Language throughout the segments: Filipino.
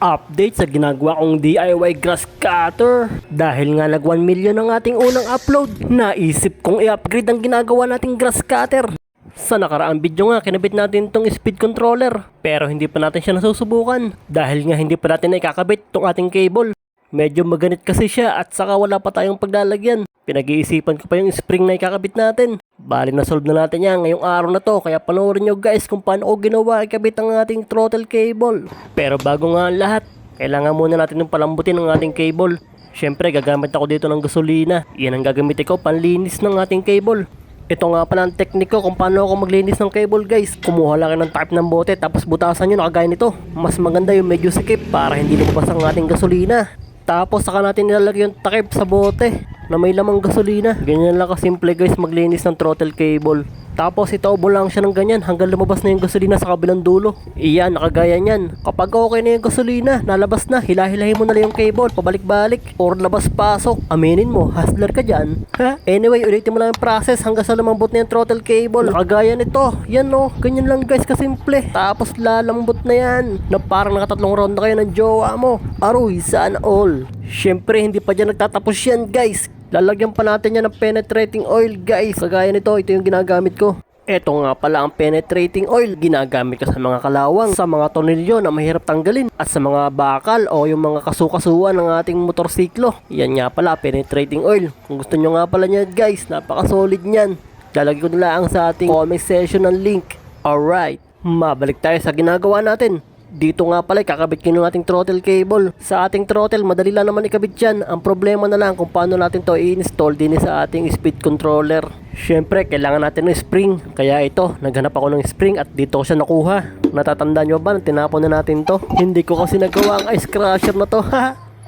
Update sa ginagawa kong DIY grass cutter. Dahil nga nag 1 million ang ating unang upload, naisip kong i-upgrade ang ginagawa nating grass cutter. Sa nakaraang video nga, kinabit natin itong speed controller, pero hindi pa natin siya nasusubukan dahil nga hindi pa natin ikakabit itong ating cable. Medyo maganit kasi siya at saka wala pa tayong paglalagyan. Pinag-iisipan ko pa yung spring na ikakabit natin. Bali na solve na natin yan ngayong araw na to, kaya panoorin nyo guys kung paano ko ginawa ikabit ang ating throttle cable. Pero bago nga ang lahat, kailangan muna natin yung palambutin ng ating cable. Syempre gagamit ako dito ng gasolina. Yan ang gagamitin ko panlinis ng ating cable. Ito nga pala ang teknik ko kung paano ako maglinis ng cable guys. Kumuha lang ng type ng bote tapos butasan nyo na kagaya nito. Mas maganda yung medyo sikip para hindi lumabas ang ating gasolina. Tapos saka natin nilalagay yung takip sa bote na may lamang gasolina. Ganyan lang kasimple guys maglinis ng throttle cable. Tapos itaubo lang siya ng ganyan hanggang lumabas na yung gasolina sa kabilang dulo. Iyan, nakagaya niyan. Kapag okay na yung gasolina, nalabas na, hilahilahin mo na lang yung cable, pabalik-balik, or labas-pasok. Aminin mo, hustler ka dyan. Ha? Anyway, ulitin mo lang yung process hanggang sa lumambot na yung throttle cable. Nakagaya nito. Yan no, ganyan lang guys kasimple. Tapos lalambot na yan. Na parang nakatatlong round na kayo ng jowa mo. Aroy, sana all. Syempre, hindi pa dyan nagtatapos yan guys. Lalagyan pa natin yan ng penetrating oil guys. Kagaya nito, ito yung ginagamit ko. Ito nga pala ang penetrating oil. Ginagamit ko sa mga kalawang, sa mga tornilyo na mahirap tanggalin, at sa mga bakal o yung mga kasukasuan ng ating motorsiklo. Yan nga pala, penetrating oil. Kung gusto nyo nga pala niya guys, napaka-solid niyan. Lalagyan ko nila ang sa ating comment section ng link. Alright, mabalik tayo sa ginagawa natin. Dito nga pala kakabit ko yung ating throttle cable. Sa ating throttle, madali lang naman ikabit yan. Ang problema na lang kung paano natin to i-install din sa ating speed controller. Syempre, kailangan natin ng spring. Kaya ito, naghanap ako ng spring at dito ko siya nakuha. Natatandaan nyo ba? Tinapon na natin to. Hindi ko kasi nagawa ang ice crusher na to.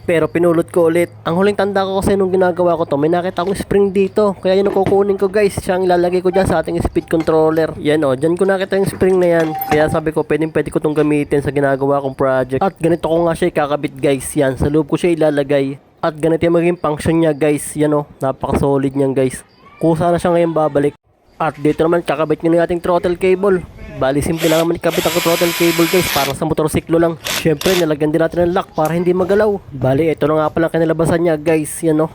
Pero pinulot ko ulit. Ang huling tanda ko kasi nung ginagawa ko to, may nakita akong spring dito. Kaya yun ang kukunin ko guys. Siya ang ilalagay ko dyan sa ating speed controller. Yan o, dyan ko nakita yung spring na yan. Kaya sabi ko, pwede ko itong gamitin sa ginagawa kong project. At ganito ko nga siya ikakabit guys. Yan, sa loob ko siya ilalagay. At ganito yung magiging function niya guys. Yan o, napaka-solid niyan guys. Kusa na siya ngayon babalik. At dito naman kakabit nyo yung ating throttle cable. Bali simple lang naman ikabit ang throttle cable guys, para sa motorsiklo lang. Syempre nilagyan din natin ng lock para hindi magalaw. Bali ito na nga pala kinalabasan niya guys. Yan o,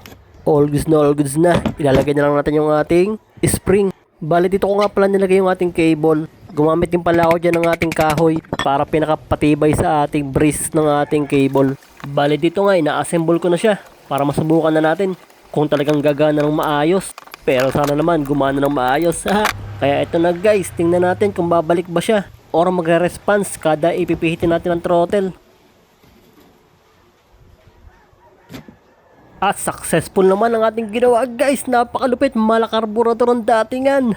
all goods na. Ilalagay na lang natin yung ating spring. Bali dito ko nga pala nilagay yung ating cable. Gumamit din pala ako dyan ng ating kahoy para pinakapatibay sa ating brace ng ating cable. Bali dito nga ina-assemble ko na siya para masubukan na natin kung talagang gagana ng maayos. Pero sana naman gumana ng maayos. Kaya ito na guys, tingnan natin kung babalik ba siya or magre-response kada ipipihitin natin ang throttle. At successful naman ang ating ginawa guys. Napakalupit, malakarburador ang datingan.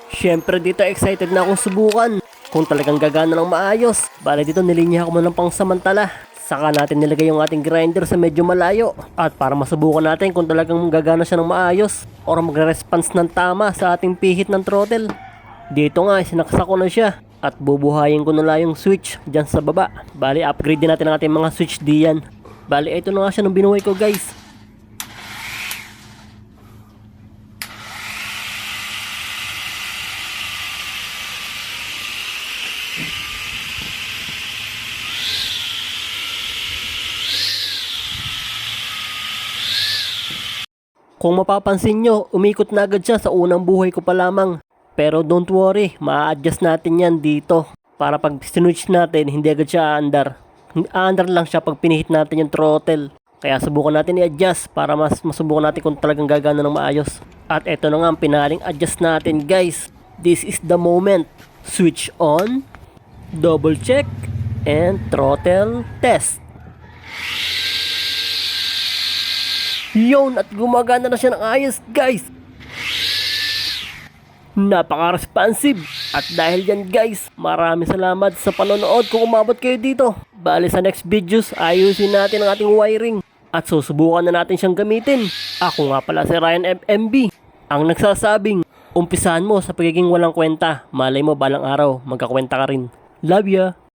Syempre dito excited na akong subukan kung talagang gagana ng maayos. Bale dito nilinya ko muna ng pangsamantala. Saka natin nilagay yung ating grinder sa medyo malayo. At para masubukan natin kung talagang gagana siya ng maayos or magre-response ng tama sa ating pihit ng throttle. Dito nga sinaksak ko na siya at bubuhayin ko na lang yung switch dyan sa baba. Bali upgrade din natin ang ating mga switch diyan. Bali ito na nga siya nung binuhay ko guys. Kung mapapansin nyo, umikot na agad siya sa unang buhay ko pa lamang. Pero don't worry, ma-adjust natin yan dito. Para pag sinwitch natin, hindi agad siya aandar. Aandar lang siya pag pinihit natin yung throttle. Kaya subukan natin i-adjust para mas masubukan natin kung talagang gagana ng maayos. At eto na nga ang pinaling adjust natin guys. This is the moment. Switch on, double check, and throttle test. Yun, at gumagana na siya ng ayos guys. Napaka-responsive. At dahil yan guys, maraming salamat sa panonood kung umabot kayo dito. Bali sa next videos, ayusin natin ang ating wiring at susubukan na natin siyang gamitin. Ako nga pala si Ryan FMB, ang nagsasabing, umpisahan mo sa pagiging walang kwenta. Malay mo balang araw, magkakwenta ka rin. Love ya!